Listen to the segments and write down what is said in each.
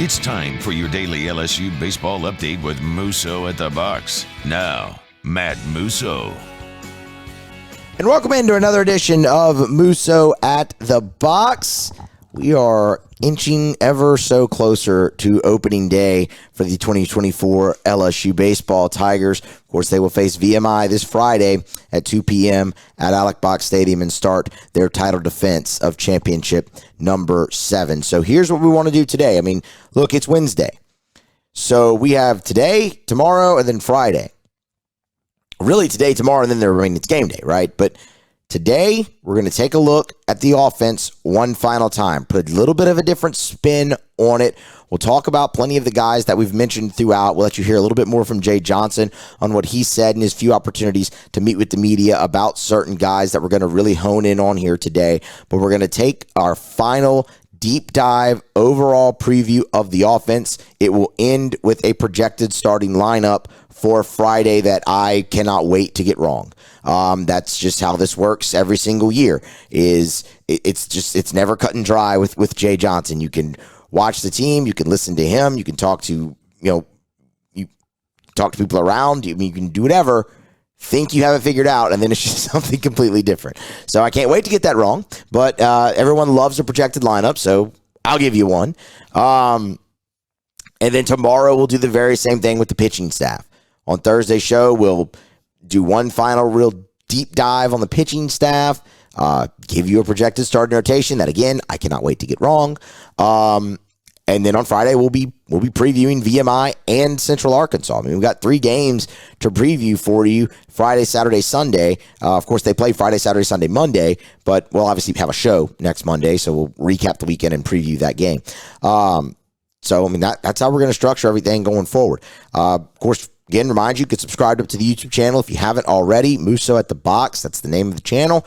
It's time for your daily LSU baseball update with Musso at the box. Now, Matt Musso. And welcome into another edition of Musso at the box. We are inching ever so closer to opening day for the 2024 LSU baseball Tigers. Of course, they will face VMI this Friday at 2 p.m. at Alex Box Stadium and start their title defense of championship number 7. So here's what we want to do today. I mean, look, it's Wednesday. So we have today, tomorrow, and then Friday. Really today, tomorrow, and then it's game day, right? But today, we're going to take a look at the offense one final time. Put a little bit of a different spin on it. We'll talk about plenty of the guys that we've mentioned throughout. We'll let you hear a little bit more from Jay Johnson on what he said in his few opportunities to meet with the media about certain guys that we're going to really hone in on here today. But we're going to take our final deep dive overall preview of the offense. It will end with a projected starting lineup for Friday that I cannot wait to get wrong. That's just how this works every single year. It's never cut and dry with Jay Johnson. You can watch the team, you can listen to him, you can talk to people around. You can do whatever. Think you have it figured out, and then it's just something completely different. So I can't wait to get that wrong. But everyone loves a projected lineup, so I'll give you one. And then tomorrow we'll do the very same thing with the pitching staff. On Thursday's show, we'll do one final real deep dive on the pitching staff, give you a projected starting rotation that, again, I cannot wait to get wrong. And then on Friday, we'll be previewing VMI and Central Arkansas. I mean, we've got 3 games to preview for you, Friday, Saturday, Sunday. Of course, they play Friday, Saturday, Sunday, Monday, but we'll obviously have a show next Monday, so we'll recap the weekend and preview that game. So, I mean, that's how we're going to structure everything going forward. Of course, again, remind you, get subscribed up to the YouTube channel if you haven't already. Musso at the Box, that's the name of the channel.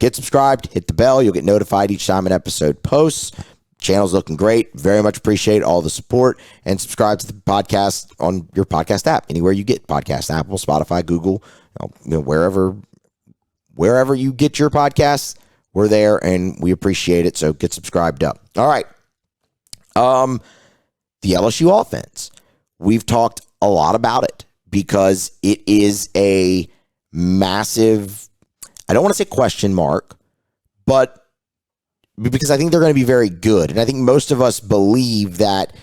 Get subscribed, hit the bell. You'll get notified each time an episode posts. Channel's looking great. Very much appreciate all the support. And subscribe to the podcast on your podcast app, anywhere you get podcasts, Apple, Spotify, Google, wherever you get your podcasts, we're there, and we appreciate it. So get subscribed up. All right. The LSU offense. We've talked a lot about it because it is a massive, I don't want to say question mark, but because I think they're going to be very good. And I think most of us believe that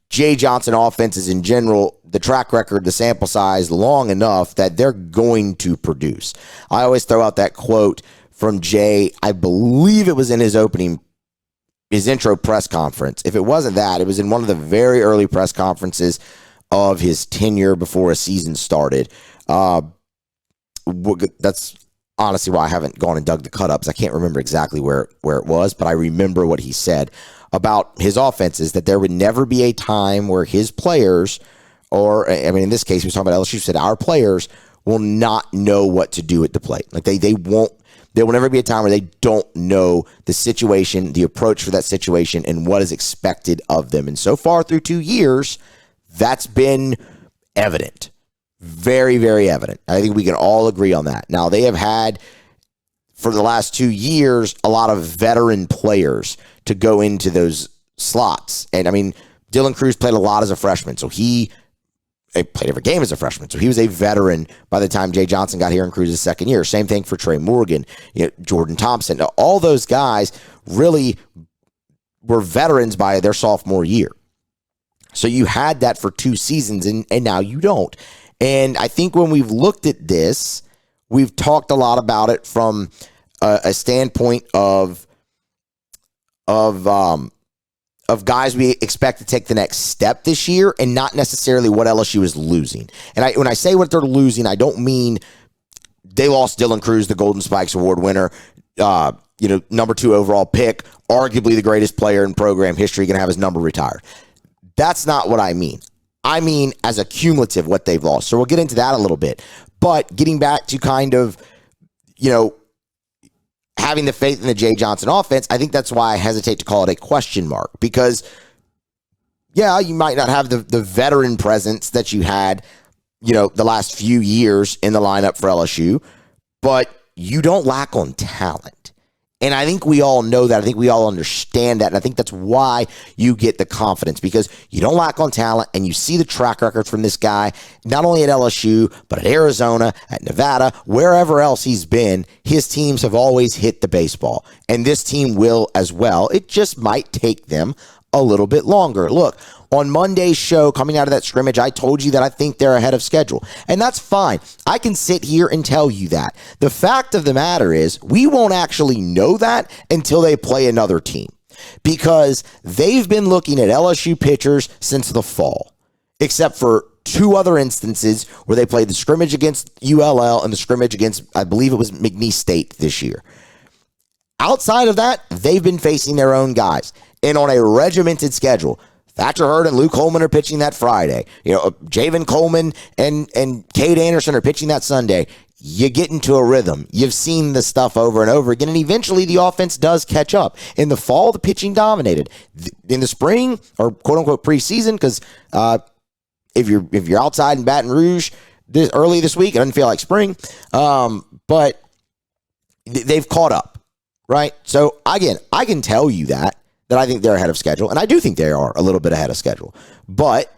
Jay Johnson offenses in general, the track record, the sample size long enough that they're going to produce. I always throw out that quote from Jay. I believe it was in his intro press conference. If it wasn't that, it was in one of the very early press conferences of his tenure before a season started. That's honestly why I haven't gone and dug the cut-ups. I can't remember exactly where it was, but I remember what he said about his offenses, that there would never be a time where his players, or, I mean, in this case, he was talking about LSU, said our players will not know what to do at the plate. Like, there will never be a time where they don't know the situation, the approach for that situation, and what is expected of them. And so far through 2 years, that's been evident. Very, very evident. I think we can all agree on that. Now, they have had, for the last 2 years, a lot of veteran players to go into those slots. And, I mean, Dylan Cruz played a lot as a freshman, so he played every game as a freshman. So he was a veteran by the time Jay Johnson got here in Cruz's second year. Same thing for Tre Morgan, Jordan Thompson. All those guys really were veterans by their sophomore year. So you had that for 2 seasons, and now you don't. And I think when we've looked at this, we've talked a lot about it from a standpoint of guys we expect to take the next step this year, and not necessarily what LSU is losing. And when I say what they're losing, I don't mean they lost Dylan Cruz, the Golden Spikes Award winner, number 2 overall pick, arguably the greatest player in program history, going to have his number retired. That's not what I mean. I mean, as a cumulative, what they've lost. So we'll get into that a little bit. But getting back to kind of, having the faith in the Jay Johnson offense, I think that's why I hesitate to call it a question mark. Because, yeah, you might not have the veteran presence that you had, the last few years in the lineup for LSU, but you don't lack on talent. And I think we all know that. I think we all understand that. And I think that's why you get the confidence, because you don't lack on talent and you see the track record from this guy, not only at LSU, but at Arizona, at Nevada, wherever else he's been. His teams have always hit the baseball, and this team will as well. It just might take them a little bit longer. Look, on Monday's show, coming out of that scrimmage, I told you that I think they're ahead of schedule. And that's fine. I can sit here and tell you that. The fact of the matter is, we won't actually know that until they play another team, because they've been looking at LSU pitchers since the fall, except for two other instances where they played the scrimmage against ULL and the scrimmage against, I believe it was McNeese State this year. Outside of that, they've been facing their own guys and on a regimented schedule. Thatcher Hurd and Luke Holman are pitching that Friday. Javen Coleman and Cade Anderson are pitching that Sunday. You get into a rhythm. You've seen the stuff over and over again, and eventually the offense does catch up. In the fall, the pitching dominated. In the spring, or quote-unquote preseason, because if you're outside in Baton Rouge early this week, it doesn't feel like spring, but they've caught up, right? So, again, I can tell you that I think they're ahead of schedule, and I do think they are a little bit ahead of schedule. But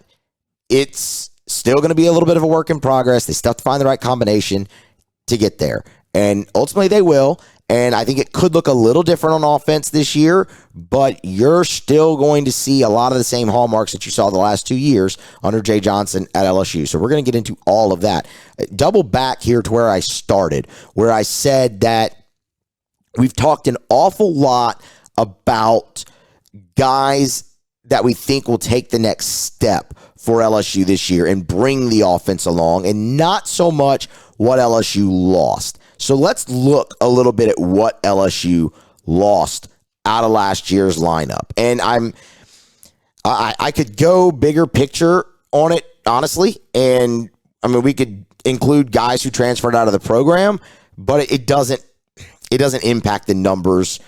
it's still going to be a little bit of a work in progress. They still have to find the right combination to get there, and ultimately they will. And I think it could look a little different on offense this year, but you're still going to see a lot of the same hallmarks that you saw the last 2 years under Jay Johnson at LSU. So we're going to get into all of that. Double back here to where I started, where I said that we've talked an awful lot about guys that we think will take the next step for LSU this year and bring the offense along, and not so much what LSU lost. So let's look a little bit at what LSU lost out of last year's lineup. And I could go bigger picture on it, honestly. And I mean, we could include guys who transferred out of the program, but it doesn't impact the numbers.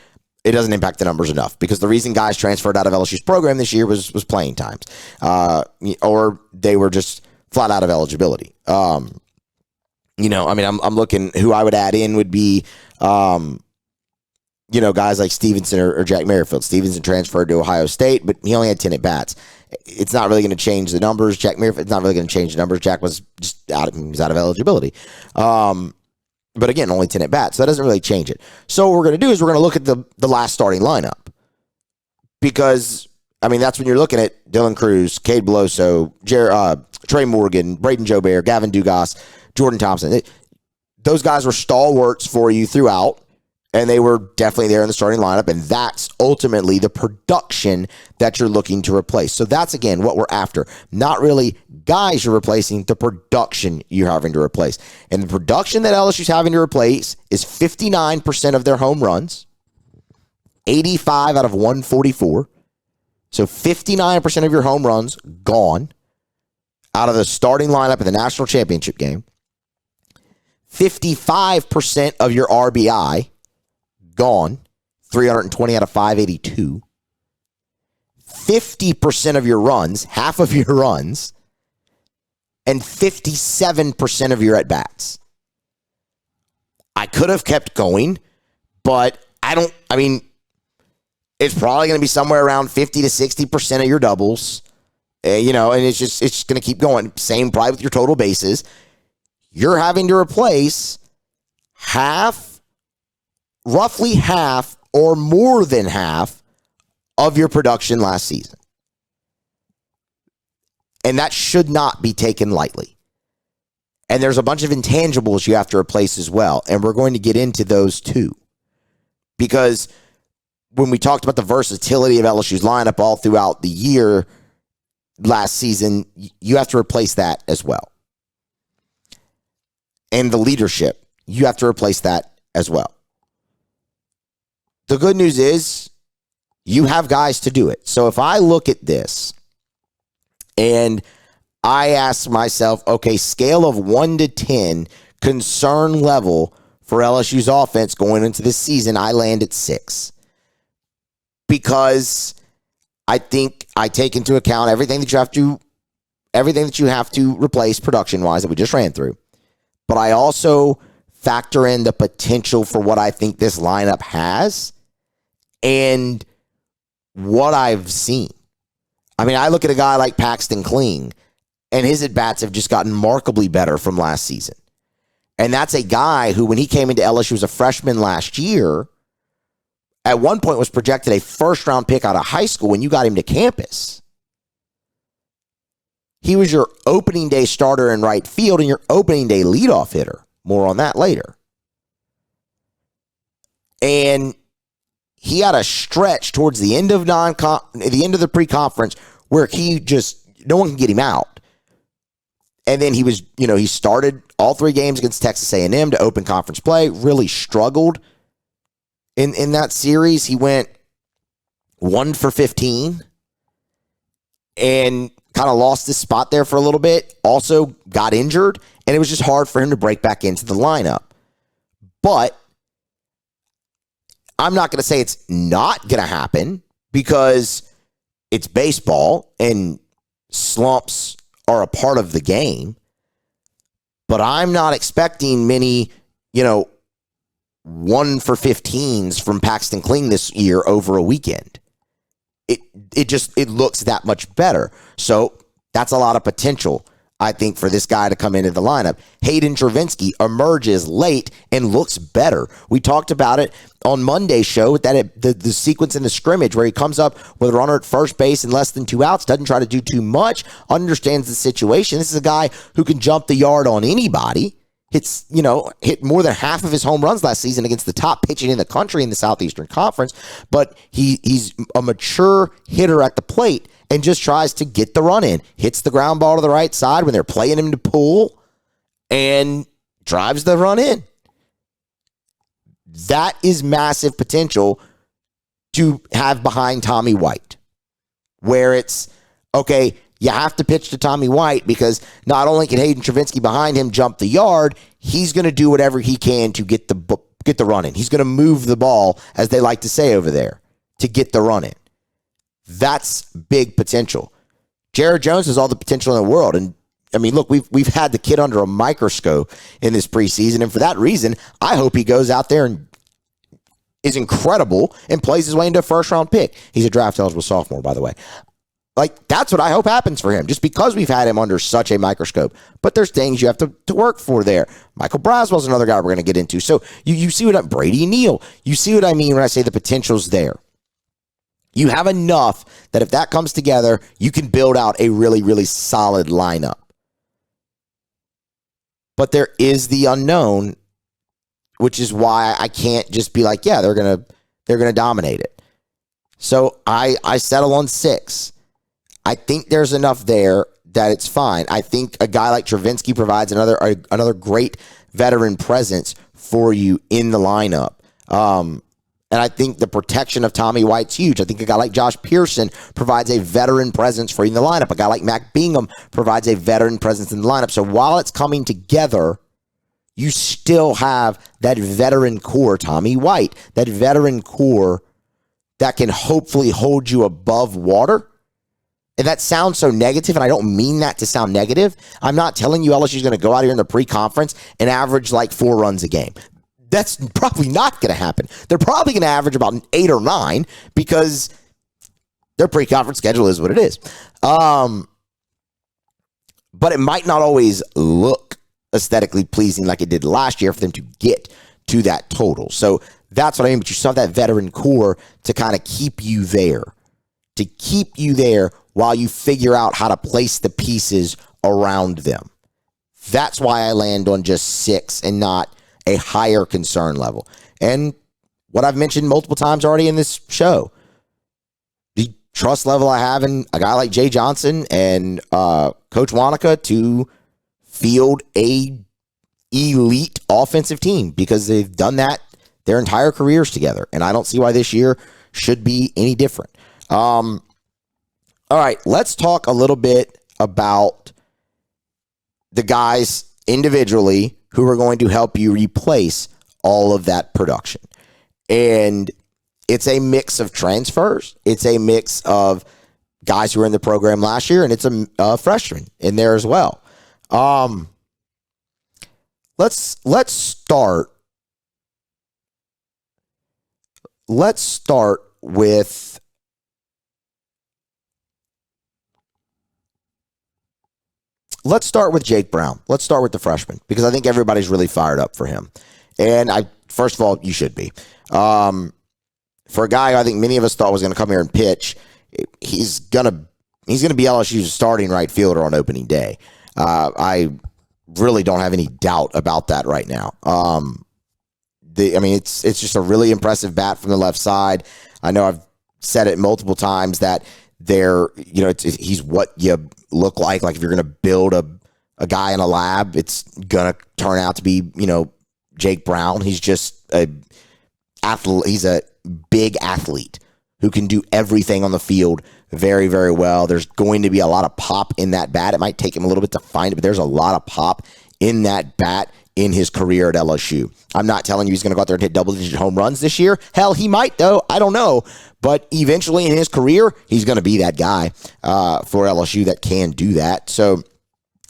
It doesn't impact the numbers enough, because the reason guys transferred out of LSU's program this year was playing times, or they were just flat out of eligibility. I'm looking, who I would add in would be, guys like Stevenson or Jack Merrifield. Stevenson transferred to Ohio State, but he only had 10 at-bats. It's not really going to change the numbers. Jack Merrifield's not really going to change the numbers. Jack was just out of eligibility. But again, only 10 at-bats, so that doesn't really change it. So what we're going to do is we're going to look at the last starting lineup, because, that's when you're looking at Dylan Cruz, Cade Beloso, Tre Morgan, Brayden Jobert, Gavin Dugas, Jordan Thompson. Those guys were stalwarts for you throughout, and they were definitely there in the starting lineup, and that's ultimately the production that you're looking to replace. So that's, again, what we're after. Not really guys you're replacing, the production you're having to replace. And the production that LSU's having to replace is 59% of their home runs, 85 out of 144. So 59% of your home runs gone out of the starting lineup in the national championship game. 55% of your RBI gone, 320 out of 582. 50% of your runs, half of your runs, and 57% of your at-bats. I could have kept going, but it's probably going to be somewhere around 50 to 60% of your doubles, and it's just going to keep going. Same probably with your total bases. You're having to replace roughly half or more than half of your production last season. And that should not be taken lightly. And there's a bunch of intangibles you have to replace as well. And we're going to get into those too. Because when we talked about the versatility of LSU's lineup all throughout the year last season, you have to replace that as well. And the leadership, you have to replace that as well. The good news is you have guys to do it. So if I look at this and I ask myself, okay, scale of 1 to 10, concern level for LSU's offense going into this season, I land at 6. Because I think I take into account everything that you have to replace production-wise that we just ran through. But I also factor in the potential for what I think this lineup has and what I've seen. I mean, I look at a guy like Paxton Kling, and his at-bats have just gotten markedly better from last season. And that's a guy who, when he came into LSU as a freshman last year, at one point was projected a first-round pick out of high school when you got him to campus. He was your opening day starter in right field and your opening day leadoff hitter. More on that later. And he had a stretch towards the end of the pre-conference where no one can get him out. And then he started all 3 games against Texas A&M to open conference play, really struggled in that series. He went 1 for 15 and kind of lost his spot there for a little bit. Also got injured, and it was just hard for him to break back into the lineup. But I'm not going to say it's not going to happen because it's baseball and slumps are a part of the game. But I'm not expecting many, 1 for 15s from Paxton Kling this year over a weekend. It looks that much better. So that's a lot of potential, I think, for this guy to come into the lineup. Hayden Travinski emerges late and looks better. We talked about it on Monday's show with the sequence in the scrimmage where he comes up with a runner at first base and less than 2 outs, doesn't try to do too much, understands the situation. This is a guy who can jump the yard on anybody. Hit more than half of his home runs last season against the top pitching in the country in the Southeastern Conference. But he's a mature hitter at the plate and just tries to get the run in. Hits the ground ball to the right side when they're playing him to pull and drives the run in. That is massive potential to have behind Tommy White, where it's, okay, you have to pitch to Tommy White because not only can Hayden Travinski behind him jump the yard, he's going to do whatever he can to get the run in. He's going to move the ball, as they like to say over there, to get the run in. That's big potential. Jared Jones has all the potential in the world. And I mean, look, we've had the kid under a microscope in this preseason. And for that reason, I hope he goes out there and is incredible and plays his way into a first-round pick. He's a draft-eligible sophomore, by the way. That's what I hope happens for him, just because we've had him under such a microscope. But there's things you have to work for there. Michael Braswell's another guy we're going to get into. So you see Brady Neal. You see what I mean when I say the potential's there. You have enough that if that comes together, you can build out a really, really solid lineup. But there is the unknown, which is why I can't just be like, yeah, they're gonna dominate it. So I settle on 6. I think there's enough there that it's fine. I think a guy like Travinski provides another great veteran presence for you in the lineup. And I think the protection of Tommy White's huge. I think a guy like Josh Pearson provides a veteran presence for you in the lineup. A guy like Mac Bingham provides a veteran presence in the lineup. So while it's coming together, you still have that veteran core, Tommy White, that veteran core that can hopefully hold you above water. And that sounds so negative, and I don't mean that to sound negative. I'm not telling you LSU's going to go out here in the pre-conference and average like 4 runs a game. That's probably not going to happen. They're probably going to average about 8 or 9 because their pre-conference schedule is what it is. But it might not always look aesthetically pleasing like it did last year for them to get to that total. So that's what I mean. But you still have that veteran core to kind of keep you there. To keep you there while you figure out how to place the pieces around them. That's why I land on just 6 and not a higher concern level. And what I've mentioned multiple times already in this show, the trust level I have in a guy like Jay Johnson and Coach Wanaka to field a elite offensive team because they've done that their entire careers together. And I don't see why this year should be any different. All right, let's talk a little bit about the guys individually who are going to help you replace all of that production. And it's a mix of transfers. It's a mix of guys who were in the program last year, and it's a freshman in there as well. let's start with Jake Brown. Let's start with the freshman because I think everybody's really fired up for him. And first of all, you should be. For a guy I think many of us thought was going to come here and pitch, he's gonna be LSU's starting right fielder on opening day. I really don't have any doubt about that right now. It's just a really impressive bat from the left side. I know I've said it multiple times that he's what you look like. Like if you're going to build a guy in a lab, it's going to turn out to be, Jake Brown. He's just a athlete. He's a big athlete who can do everything on the field very, very well. There's going to be a lot of pop in that bat. It might take him a little bit to find it, but there's a lot of pop in that bat in his career at LSU. I'm not telling you he's going to go out there and hit double-digit home runs this year. Hell, he might, though. I don't know. But eventually in his career, he's going to be that guy for LSU that can do that. So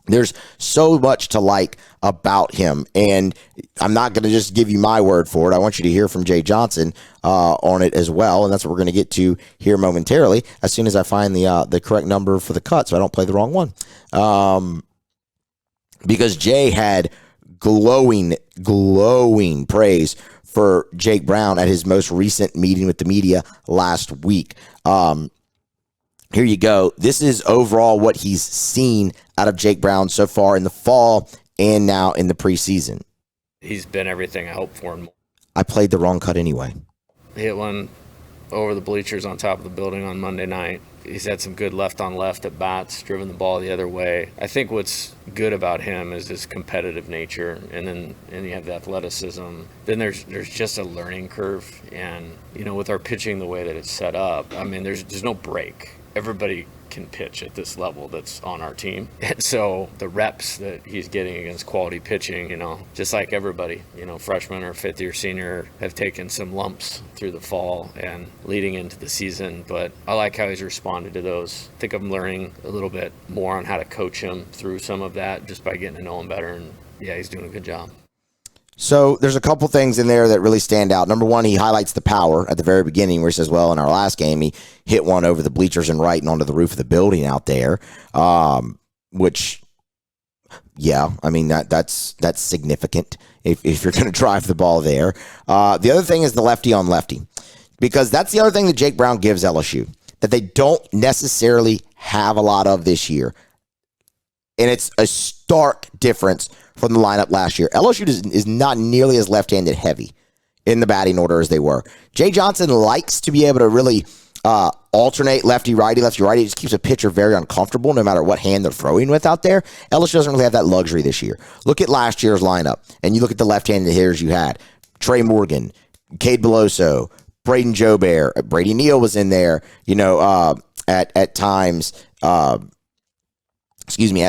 there's so much to like about him. And I'm not going to just give you my word for it. I want you to hear from Jay Johnson on it as well. And that's what we're going to get to here momentarily as soon as I find the correct number for the cut so I don't play the wrong one. Because Jay had glowing praise for Jake Brown at his most recent meeting with the media last week. Here you go. This is overall what he's seen out of Jake Brown so far in the fall and now in the preseason. He's been everything I hoped for and more. I played the wrong cut anyway. He hit one over the bleachers on top of the building on Monday night. He's had some good left-on-left at bats, driven the ball the other way. I think what's good about him is his competitive nature, and you have the athleticism. Then there's just a learning curve, and with our pitching the way that it's set up, there's no break. Everybody can pitch at this level that's on our team. And so the reps that he's getting against quality pitching, just like everybody, freshman or fifth year senior have taken some lumps through the fall and leading into the season. But I like how he's responded to those. I think I'm learning a little bit more on how to coach him through some of that just by getting to know him better. And yeah, he's doing a good job. So there's a couple things in there that really stand out. Number one, he highlights the power at the very beginning where he says, well, in our last game, he hit one over the bleachers and right and onto the roof of the building out there, which, yeah, that's significant if you're going to drive the ball there. The other thing is the lefty on lefty, because that's the other thing that Jake Brown gives LSU that they don't necessarily have a lot of this year. And it's a stark difference from the lineup last year. LSU is not nearly as left-handed heavy in the batting order as they were. Jay Johnson likes to be able to really alternate lefty-righty, lefty-righty. It just keeps a pitcher very uncomfortable no matter what hand they're throwing with out there. LSU doesn't really have that luxury this year. Look at last year's lineup, and you look at the left-handed hitters you had. Tre Morgan, Cade Beloso, Brayden Jobert, Brady Neal was in there, at times. At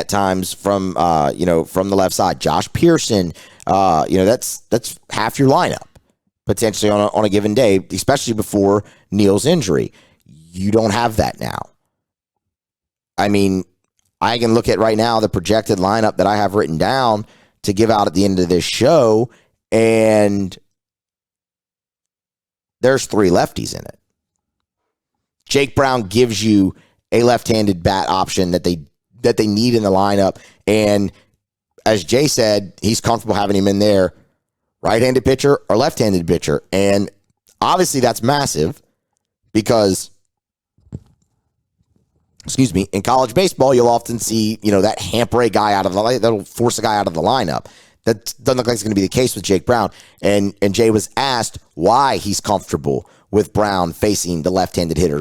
times from from the left side. Josh Pearson, that's half your lineup potentially on a given day, especially before Neal's injury. You don't have that now. I can look at right now the projected lineup that I have written down to give out at the end of this show, and there's 3 lefties in it. Jake Brown gives you a left-handed bat option that they need in the lineup. And as Jay said, he's comfortable having him in there, right-handed pitcher or left-handed pitcher. And obviously that's massive because, in college baseball, you'll often see, that hamper a guy out of the lineup, that'll force a guy out of the lineup. That doesn't look like it's going to be the case with Jake Brown. And Jay was asked why he's comfortable with Brown facing the left-handed pitcher,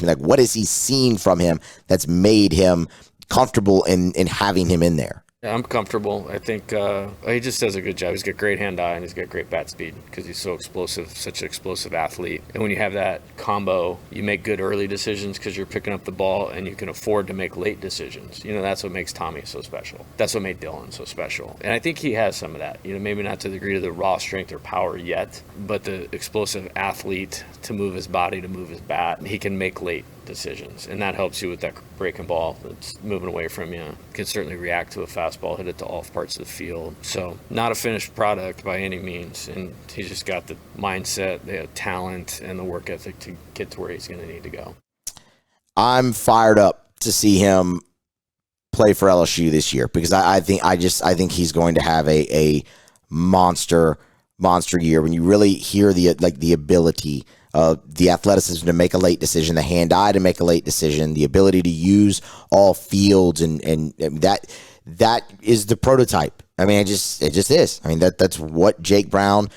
like what has he seen from him that's made him comfortable in having him in there? Yeah, I'm comfortable. I think he just does a good job. He's got great hand-eye, and he's got great bat speed because he's so explosive, such an explosive athlete. And when you have that combo, you make good early decisions because you're picking up the ball, and you can afford to make late decisions. That's what makes Tommy so special. That's what made Dylan so special. And I think he has some of that. Maybe not to the degree of the raw strength or power yet, but the explosive athlete to move his body, to move his bat, he can make late decisions, and that helps you with that breaking ball that's moving away from you. Can certainly react to a fastball, hit it to all parts of the field. So not a finished product by any means, and he's just got the mindset, the talent, and the work ethic to get to where he's going to need to go. I'm fired up to see him play for LSU this year because I think he's going to have a monster year. When you really hear the ability, the athleticism to make a late decision, the hand-eye to make a late decision, the ability to use all fields, and that is the prototype. I mean, it just is. I mean, that's what Jake Brown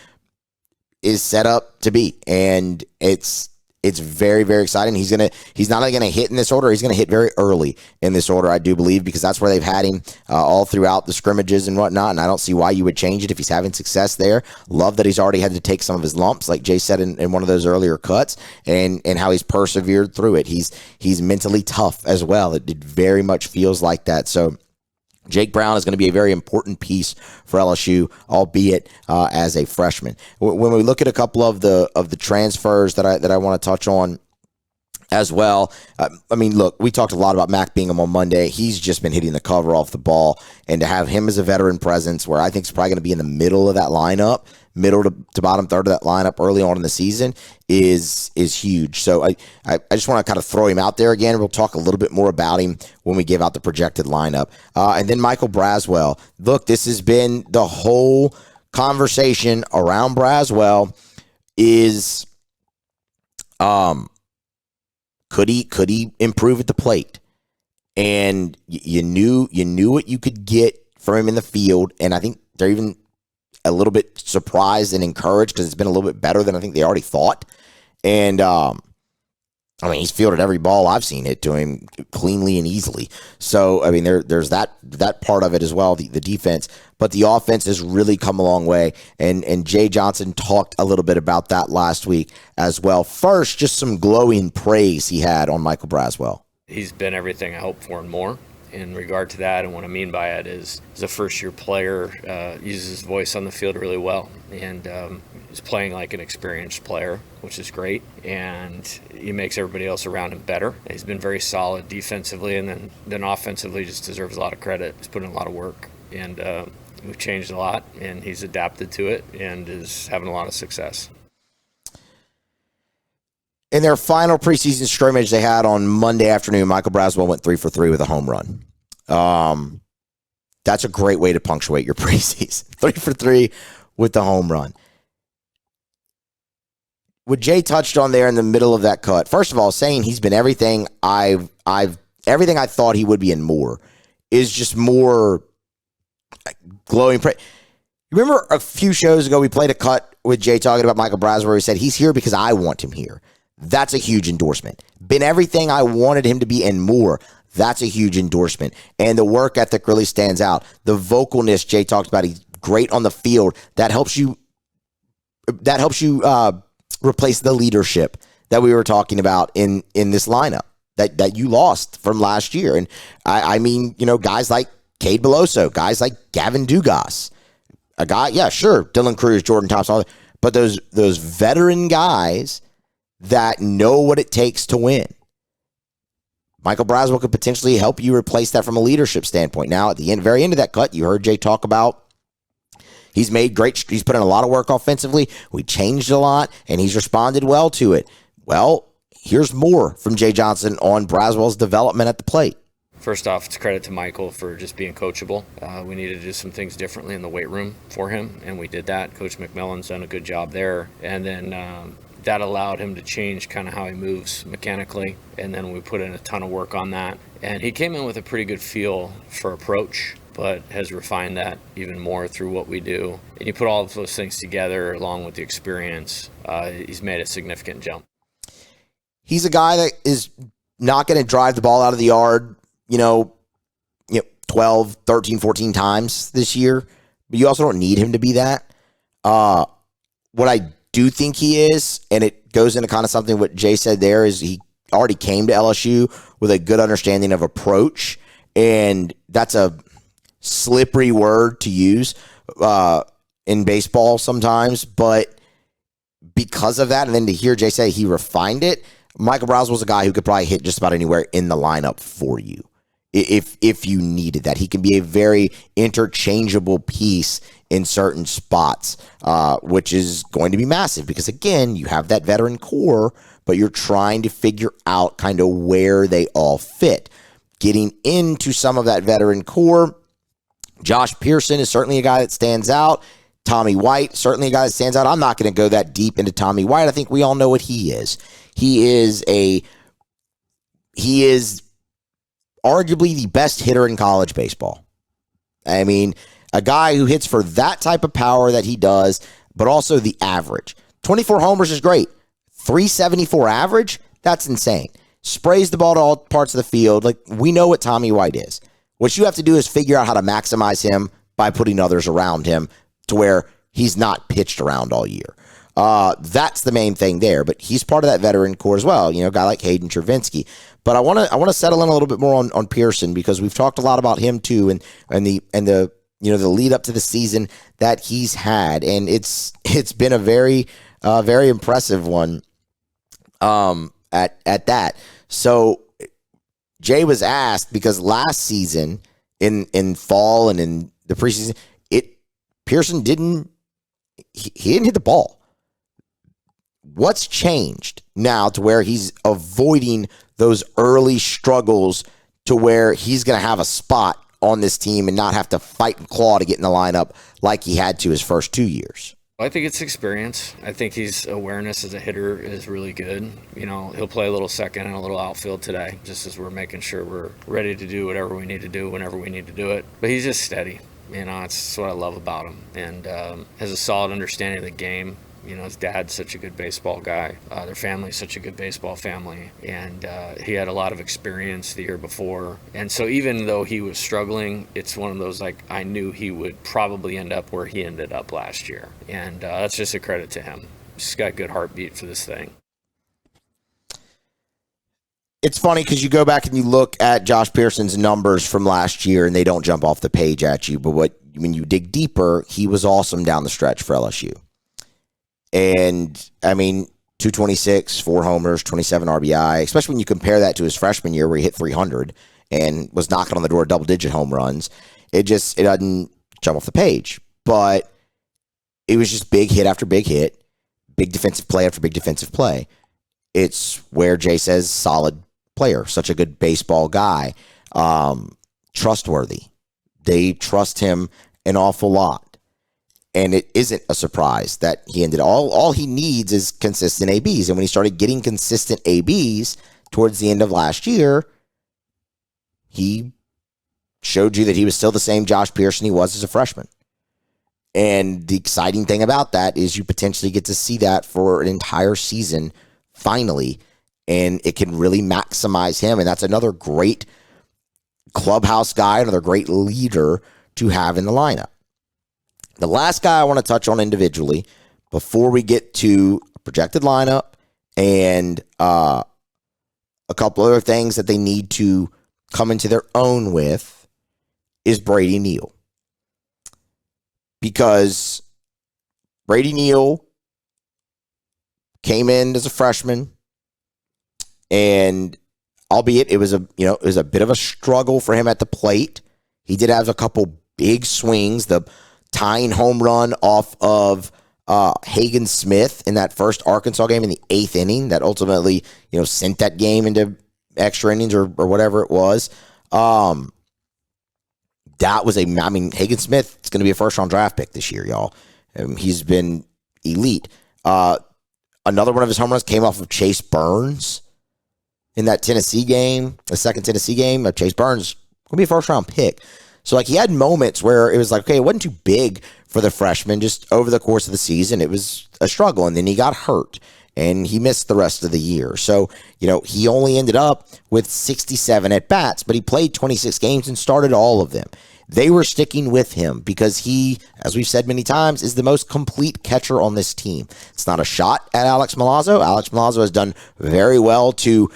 is set up to be, and it's very, very exciting. He's not only gonna hit in this order, he's gonna hit very early in this order, I do believe, because that's where they've had him all throughout the scrimmages and whatnot. And I don't see why you would change it if he's having success there. Love that he's already had to take some of his lumps, like Jay said in one of those earlier cuts, and how he's persevered through it. He's mentally tough as well. It very much feels like that. So Jake Brown is going to be a very important piece for LSU, albeit as a freshman. When we look at a couple of the transfers that I want to touch on as well, I mean, look, we talked a lot about Mac Bingham on Monday. He's just been hitting the cover off the ball, and to have him as a veteran presence, where I think he's probably going to be in the middle of that lineup, middle to bottom third of that lineup early on in the season, is huge. So I just want to kind of throw him out there again. We'll talk a little bit more about him when we give out the projected lineup. And then Michael Braswell. Look, this has been the whole conversation around Braswell is could he improve at the plate? And you knew what you could get from him in the field, and I think they're even a little bit surprised and encouraged because it's been a little bit better than I think they already thought. And I mean, he's fielded every ball I've seen hit to him cleanly and easily. So I mean, there's that part of it as well, the defense. But the offense has really come a long way, and Jay Johnson talked a little bit about that last week as well. First, just some glowing praise he had on Michael Braswell. He's been everything I hoped for and more in regard to that, and what I mean by it is a first-year player uses his voice on the field really well, and he's playing like an experienced player, which is great, and he makes everybody else around him better. He's been very solid defensively, and then offensively just deserves a lot of credit. He's put in a lot of work, and we've changed a lot, and he's adapted to it and is having a lot of success. In their final preseason scrimmage they had on Monday afternoon, Michael Braswell went 3 for 3 with a home run. That's a great way to punctuate your preseason. 3 for 3 with the home run. What Jay touched on there in the middle of that cut, first of all, saying he's been everything everything I thought he would be and more, is just more glowing praise. You remember a few shows ago we played a cut with Jay talking about Michael Braswell where he said he's here because I want him here. That's a huge endorsement. Been everything I wanted him to be and more. That's a huge endorsement. And the work ethic really stands out. The vocalness Jay talked about, he's great on the field. That helps you replace the leadership that we were talking about in this lineup that you lost from last year. And I mean, you know, guys like Cade Beloso, guys like Gavin Dugas, a guy, yeah, sure, Dylan Cruz, Jordan Thompson, but those veteran guys that know what it takes to win. Michael Braswell could potentially help you replace that from a leadership standpoint. Now, at the very end of that cut, you heard Jay talk about he's put in a lot of work offensively. We changed a lot, and he's responded well to it. Well, here's more from Jay Johnson on Braswell's development at the plate. First off, it's credit to Michael for just being coachable. We needed to do some things differently in the weight room for him, and we did that. Coach McMillan's done a good job there. And then that allowed him to change kind of how he moves mechanically, and then we put in a ton of work on that. And he came in with a pretty good feel for approach, but has refined that even more through what we do. And you put all of those things together along with the experience, he's made a significant jump. He's a guy that is not going to drive the ball out of the yard, 12, 13, 14 times this year, but you also don't need him to be that. What I do think he is, and it goes into kind of something what Jay said there, is he already came to LSU with a good understanding of approach, and that's a slippery word to use in baseball sometimes, but because of that, and then to hear Jay say he refined it, Michael Browse was a guy who could probably hit just about anywhere in the lineup for you if you needed that. He can be a very interchangeable piece in certain spots, which is going to be massive because, again, you have that veteran core, but you're trying to figure out kind of where they all fit. Getting into some of that veteran core, Josh Pearson is certainly a guy that stands out. Tommy White, certainly a guy that stands out. I'm not going to go that deep into Tommy White. I think we all know what he is. He is arguably the best hitter in college baseball. I mean, a guy who hits for that type of power that he does, but also the average. 24 homers is great. 374 average? That's insane. Sprays the ball to all parts of the field. Like, we know what Tommy White is. What you have to do is figure out how to maximize him by putting others around him to where he's not pitched around all year. That's the main thing there, but he's part of that veteran core as well. A guy like Hayden Travinski. But I want to settle in a little bit more on Pearson because we've talked a lot about him too, and the lead up to the season that he's had, and it's been a very impressive one. At that. So Jay was asked because last season in fall and in the preseason, Pearson didn't hit the ball. What's changed now to where he's avoiding those early struggles to where he's going to have a spot on this team and not have to fight and claw to get in the lineup like he had to his first 2 years? I think it's experience. I think his awareness as a hitter is really good. He'll play a little second and a little outfield today, just as we're making sure we're ready to do whatever we need to do whenever we need to do it. But he's just steady. It's what I love about him. And has a solid understanding of the game. His dad's such a good baseball guy. Their family's such a good baseball family. And he had a lot of experience the year before. And so even though he was struggling, it's one of those, I knew he would probably end up where he ended up last year. And that's just a credit to him. He's got a good heartbeat for this thing. It's funny because you go back and you look at Josh Pearson's numbers from last year and they don't jump off the page at you. But when you dig deeper, he was awesome down the stretch for LSU. And, 226, 4 homers, 27 RBI, especially when you compare that to his freshman year where he hit 300 and was knocking on the door double-digit home runs. It doesn't jump off the page. But it was just big hit after big hit, big defensive play after big defensive play. It's where Jay says solid player, such a good baseball guy, trustworthy. They trust him an awful lot. And it isn't a surprise that he ended all he needs is consistent ABs. And when he started getting consistent ABs towards the end of last year, he showed you that he was still the same Josh Pearson he was as a freshman. And the exciting thing about that is you potentially get to see that for an entire season finally, and it can really maximize him. And that's another great clubhouse guy, another great leader to have in the lineup. The last guy I want to touch on individually before we get to a projected lineup and a couple other things that they need to come into their own with is Brady Neal. Because Brady Neal came in as a freshman, and albeit it was a bit of a struggle for him at the plate. He did have a couple big swings. The tying home run off of Hagen Smith in that first Arkansas game in the 8th inning that ultimately, sent that game into extra innings or whatever it was. That was Hagen Smith is going to be a first-round draft pick this year, y'all. He's been elite. Another one of his home runs came off of Chase Burns in that Tennessee game, the second Tennessee game. Chase Burns going to be a first-round pick. So, he had moments where it was okay, it wasn't too big for the freshman. Just over the course of the season, it was a struggle. And then he got hurt, and he missed the rest of the year. So, he only ended up with 67 at-bats, but he played 26 games and started all of them. They were sticking with him because he, as we've said many times, is the most complete catcher on this team. It's not a shot at Alex Milazzo. Alex Milazzo has done very well to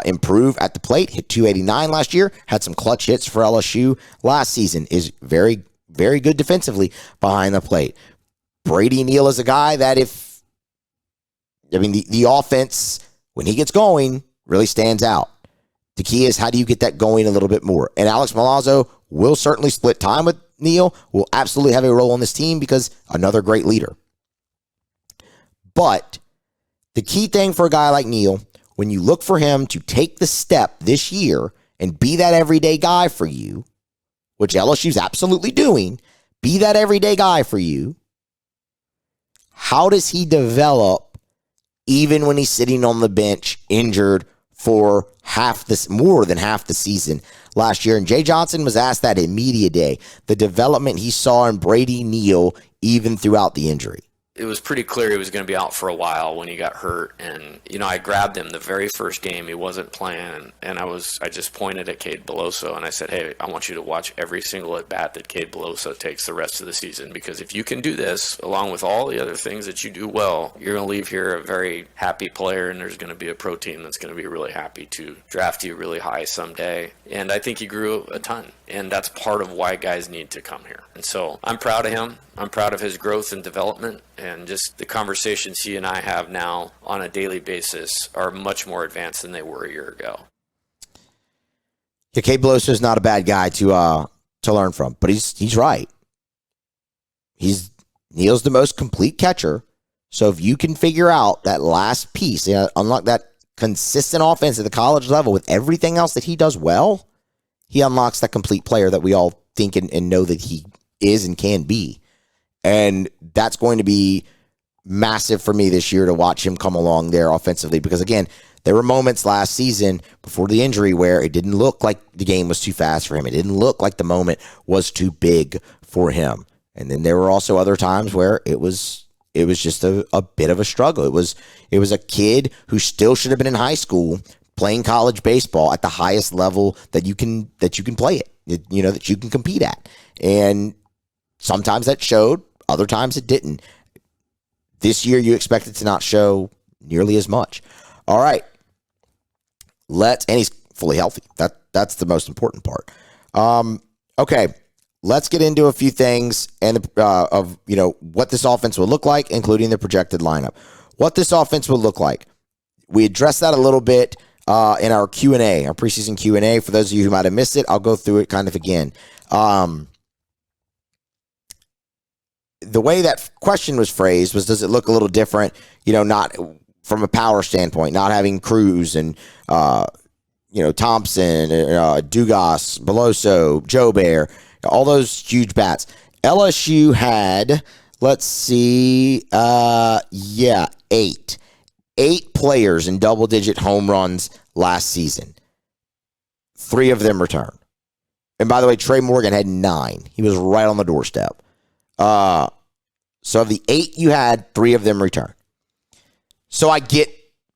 improve at the plate, hit 289 last year, had some clutch hits for LSU last season, is very, very good defensively behind the plate. Brady Neal is a guy that the offense when he gets going, really stands out. The key is, how do you get that going a little bit more? And Alex Milazzo will certainly split time with Neal, will absolutely have a role on this team because another great leader. But the key thing for a guy like Neal, when you look for him to take the step this year and be that everyday guy for you, which LSU's absolutely doing, be that everyday guy for you, how does he develop even when he's sitting on the bench injured for more than half the season last year? And Jay Johnson was asked that in media day, the development he saw in Brady Neal even throughout the injury. It was pretty clear he was going to be out for a while when he got hurt. And, I grabbed him the very first game. He wasn't playing. And I just pointed at Cade Beloso and I said, hey, I want you to watch every single at-bat that Cade Beloso takes the rest of the season. Because if you can do this, along with all the other things that you do well, you're going to leave here a very happy player. And there's going to be a pro team that's going to be really happy to draft you really high someday. And I think he grew a ton. And that's part of why guys need to come here. And so I'm proud of him. I'm proud of his growth and development, and just the conversations he and I have now on a daily basis are much more advanced than they were a year ago. Yeah, Cade Beloso is not a bad guy to learn from, but he's right. Neal's the most complete catcher, so if you can figure out that last piece, unlock that consistent offense at the college level with everything else that he does well, he unlocks that complete player that we all think and know that he is and can be. And that's going to be massive for me this year to watch him come along there offensively. Because, again, there were moments last season before the injury where it didn't look like the game was too fast for him. It didn't look like the moment was too big for him. And then there were also other times where it was just a bit of a struggle. It was a kid who still should have been in high school playing college baseball at the highest level that you can play it, that you can compete at. And sometimes that showed. Other times it didn't. This year you expect it to not show nearly as much. All right. And he's fully healthy. That's the most important part. Okay. Let's get into a few things and of what this offense will look like, including the projected lineup. What this offense will look like. We addressed that a little bit in our Q&A, our preseason Q&A. For those of you who might have missed it, I'll go through it kind of again. The way that question was phrased was, does it look a little different, not from a power standpoint, not having Cruz and, Thompson, Dugas, Beloso, Jobert, all those huge bats. LSU had, let's see, 8. 8 players in double-digit home runs last season. 3 of them returned. And by the way, Tre Morgan had 9. He was right on the doorstep. So of the 8 you had, 3 of them returned. So I get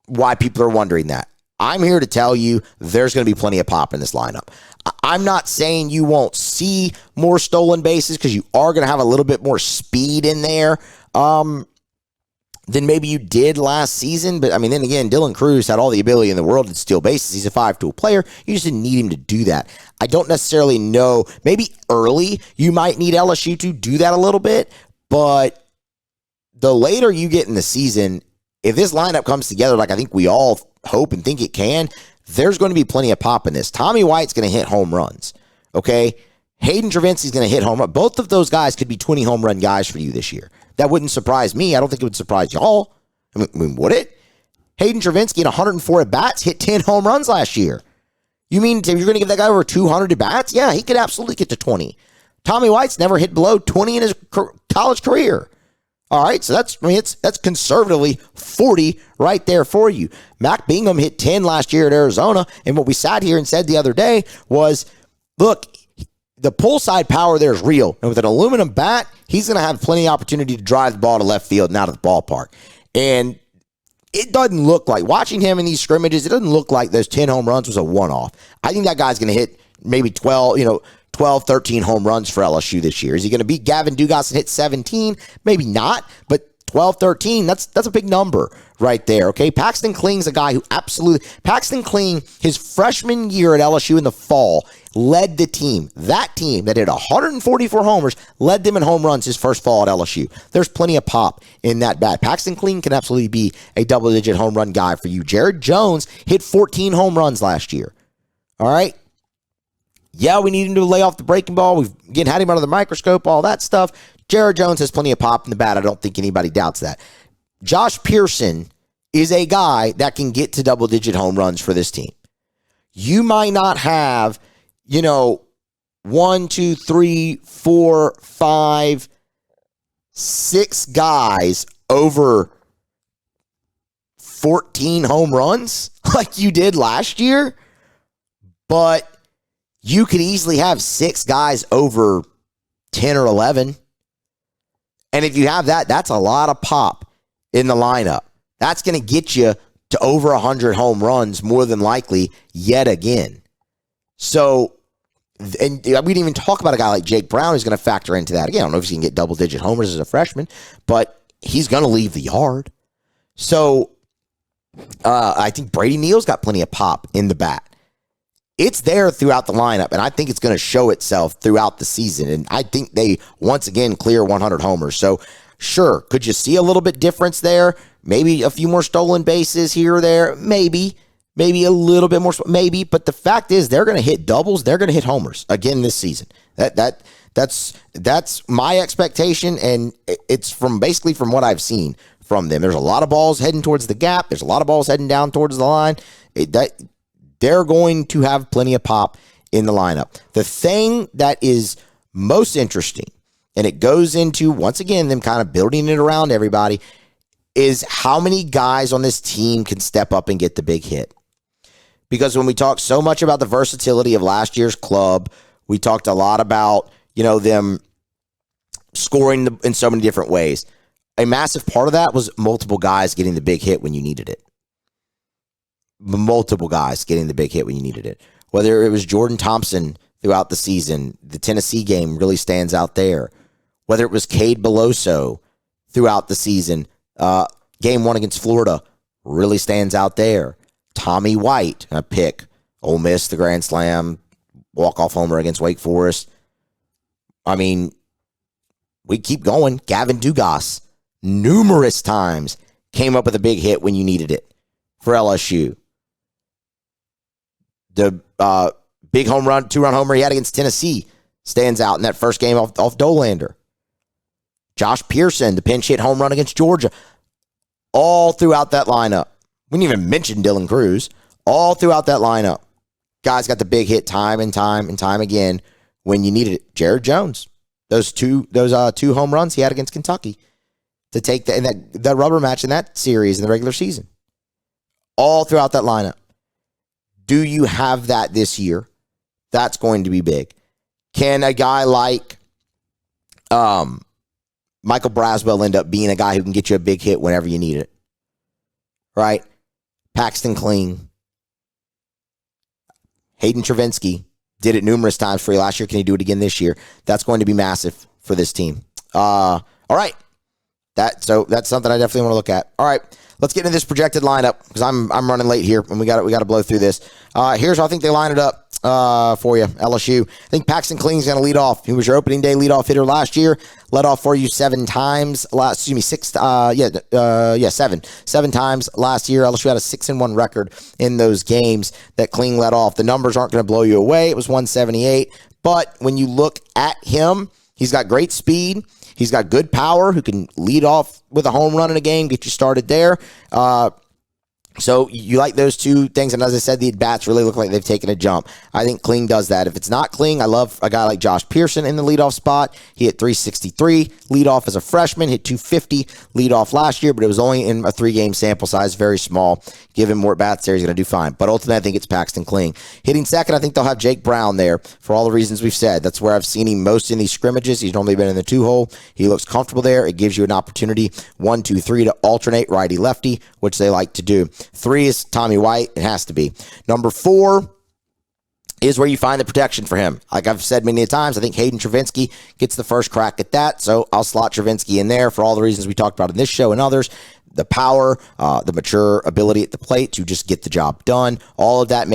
why people are wondering that. I'm here to tell you there's going to be plenty of pop in this lineup. I'm not saying you won't see more stolen bases because you are going to have a little bit more speed in there than maybe you did last season. But, then again, Dylan Cruz had all the ability in the world to steal bases. He's a 5-tool player. You just didn't need him to do that. I don't necessarily know. Maybe early you might need LSU to do that a little bit. But the later you get in the season, if this lineup comes together like I think we all hope and think it can, there's going to be plenty of pop in this. Tommy White's going to hit home runs, okay? Hayden Travinski's going to hit home runs. Both of those guys could be 20 home run guys for you this year. That wouldn't surprise me. I don't think it would surprise y'all. Would it? Hayden Travinski in 104 at-bats hit 10 home runs last year. You mean you're going to give that guy over 200 at-bats? Yeah, he could absolutely get to 20. Tommy White's never hit below 20 in his college career. All right, so that's conservatively 40 right there for you. Mac Bingham hit 10 last year at Arizona, and what we sat here and said the other day was, look, the pull side power there is real, and with an aluminum bat, he's going to have plenty of opportunity to drive the ball to left field and out of the ballpark. And it doesn't look like, watching him in these scrimmages, it doesn't look like those 10 home runs was a one-off. I think that guy's going to hit maybe 12, 13 home runs for LSU this year. Is he going to beat Gavin Dugas and hit 17? Maybe not, but 12, 13, that's a big number right there, okay? Paxton Kling's a guy who Paxton Kling, his freshman year at LSU in the fall, led the team. That team that hit 144 homers led them in home runs his first fall at LSU. There's plenty of pop in that bat. Paxton Kling can absolutely be a double-digit home run guy for you. Jared Jones hit 14 home runs last year. All right? Yeah, we need him to lay off the breaking ball. We've again had him under the microscope, all that stuff. Jared Jones has plenty of pop in the bat. I don't think anybody doubts that. Josh Pearson is a guy that can get to double-digit home runs for this team. You might not have, 1, 2, 3, 4, 5, 6 guys over 14 home runs like you did last year, but you could easily have 6 guys over 10 or 11. And if you have that, that's a lot of pop in the lineup. That's going to get you to over 100 home runs more than likely yet again. So, and we didn't even talk about a guy like Jake Brown who's going to factor into that. Again, I don't know if he can get double-digit homers as a freshman, but he's going to leave the yard. So, I think Brady Neal's got plenty of pop in the bat. It's there throughout the lineup, and I think it's going to show itself throughout the season. And I think they, once again, clear 100 homers. So, sure, could you see a little bit difference there? Maybe a few more stolen bases here or there. Maybe a little bit more. Maybe. But the fact is, they're going to hit doubles. They're going to hit homers again this season. That's my expectation, and it's from what I've seen from them. There's a lot of balls heading towards the gap. There's a lot of balls heading down towards the line. They're going to have plenty of pop in the lineup. The thing that is most interesting, and it goes into, once again, them kind of building it around everybody, is how many guys on this team can step up and get the big hit. Because when we talk so much about the versatility of last year's club, we talked a lot about, them scoring in so many different ways. A massive part of that was multiple guys getting the big hit when you needed it. Multiple guys getting the big hit when you needed it. Whether it was Jordan Thompson throughout the season, the Tennessee game really stands out there. Whether it was Cade Beloso throughout the season, game 1 against Florida really stands out there. Tommy White, a pick. Ole Miss, the grand slam, walk-off homer against Wake Forest. I mean, we keep going. Gavin Dugas, numerous times, came up with a big hit when you needed it for LSU. The big home run, 2-run homer he had against Tennessee stands out in that first game off Dolander. Josh Pearson, the pinch hit home run against Georgia. All throughout that lineup. We didn't even mention Dylan Cruz. All throughout that lineup. Guys got the big hit time and time again when you needed it. Jared Jones. Those two home runs he had against Kentucky to take that rubber match in that series in the regular season. All throughout that lineup. Do you have that this year? That's going to be big. Can a guy like Michael Braswell end up being a guy who can get you a big hit whenever you need it? Right? Paxton Kling. Hayden Travinski did it numerous times for you last year. Can he do it again this year? That's going to be massive for this team. All right. That's something I definitely want to look at. All right. Let's get into this projected lineup because I'm running late here and we got to blow through this. Here's how I think they line it up for you, LSU. I think Paxton Kling's going to lead off. He was your opening day leadoff hitter last year. Led off for you 7 times. 7 times last year. LSU had a 6-1 record in those games that Kling led off. The numbers aren't going to blow you away. It was 178. But when you look at him, he's got great speed. He's got good power, who can lead off with a home run in a game, get you started there. So you like those two things. And as I said, the at-bats really look like they've taken a jump. I think Kling does that. If it's not Kling, I love a guy like Josh Pearson in the leadoff spot. He hit 363 leadoff as a freshman, hit 250 leadoff last year, but it was only in a 3-game sample size, very small. Give him more at-bats there, he's going to do fine. But ultimately, I think it's Paxton Kling. Hitting second, I think they'll have Jake Brown there for all the reasons we've said. That's where I've seen him most in these scrimmages. He's normally been in the 2-hole. He looks comfortable there. It gives you an opportunity, 1, 2, 3, to alternate righty-lefty, which they like to do. 3 is Tommy White. It has to be. Number 4 is where you find the protection for him. Like I've said many times, I think Hayden Travinski gets the first crack at that, so I'll slot Travinski in there for all the reasons we talked about in this show and others. The power, the mature ability at the plate to just get the job done. All of that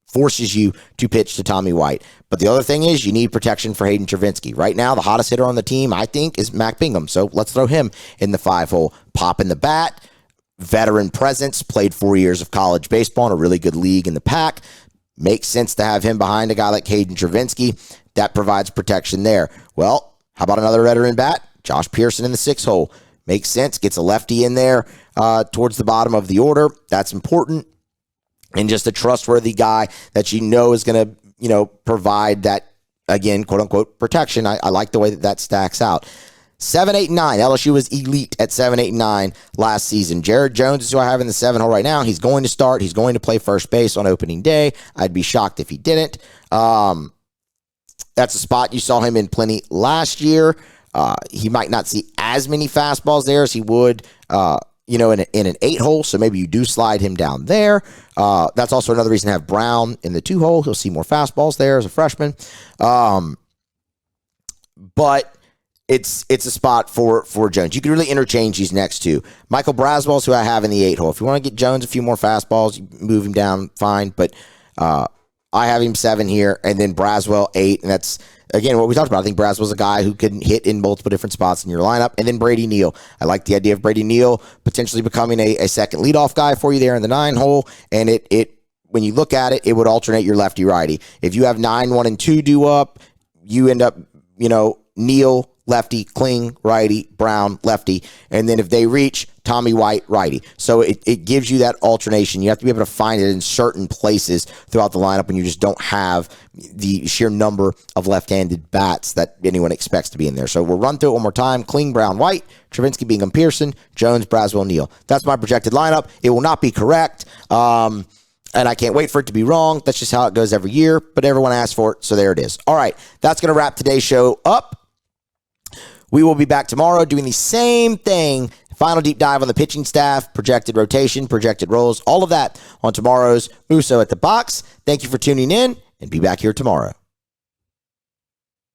forces you to pitch to Tommy White. But the other thing is you need protection for Hayden Travinski. Right now, the hottest hitter on the team, I think, is Mac Bingham. So let's throw him in the 5-hole. Pop in the bat, veteran presence, played 4 years of college baseball in a really good league in the pack. Makes sense to have him behind a guy like Hayden Travinski. That provides protection there. Well, how about another veteran bat? Josh Pearson in the 6-hole. Makes sense. Gets a lefty in there towards the bottom of the order. That's important. And just a trustworthy guy that you know is going to, provide that, again, quote-unquote, protection. I like the way that stacks out. 7, 8, and 9. LSU was elite at 7, 8, and 9 last season. Jared Jones is who I have in the 7-hole right now. He's going to start. He's going to play first base on opening day. I'd be shocked if he didn't. That's a spot you saw him in plenty last year. He might not see as many fastballs there as he would, in an 8-hole. So maybe you do slide him down there. That's also another reason to have Brown in the 2-hole. He'll see more fastballs there as a freshman. But it's a spot for Jones. You can really interchange these next two. Michael Braswell's who I have in the 8-hole. If you want to get Jones a few more fastballs, you move him down, fine. But I have him 7 here, and then Braswell 8, and that's, again, what we talked about. I think Braswell's a guy who can hit in multiple different spots in your lineup. And then Brady Neal. I like the idea of Brady Neal potentially becoming a second leadoff guy for you there in the 9-hole. And it when you look at it, it would alternate your lefty-righty. If you have 9, 1, and 2 due up, you end up, Neal, lefty, Kling, righty, Brown, lefty. And then if they reach, Tommy White, righty. So it gives you that alternation. You have to be able to find it in certain places throughout the lineup when you just don't have the sheer number of left-handed bats that anyone expects to be in there. So we'll run through it one more time. Kling, Brown, White, Travinski, Bingham, Pearson, Jones, Braswell, Neal. That's my projected lineup. It will not be correct. And I can't wait for it to be wrong. That's just how it goes every year. But everyone asks for it, so there it is. All right, that's going to wrap today's show up. We will be back tomorrow doing the same thing. Final deep dive on the pitching staff, projected rotation, projected roles, all of that on tomorrow's Musso at the Box. Thank you for tuning in, and be back here tomorrow.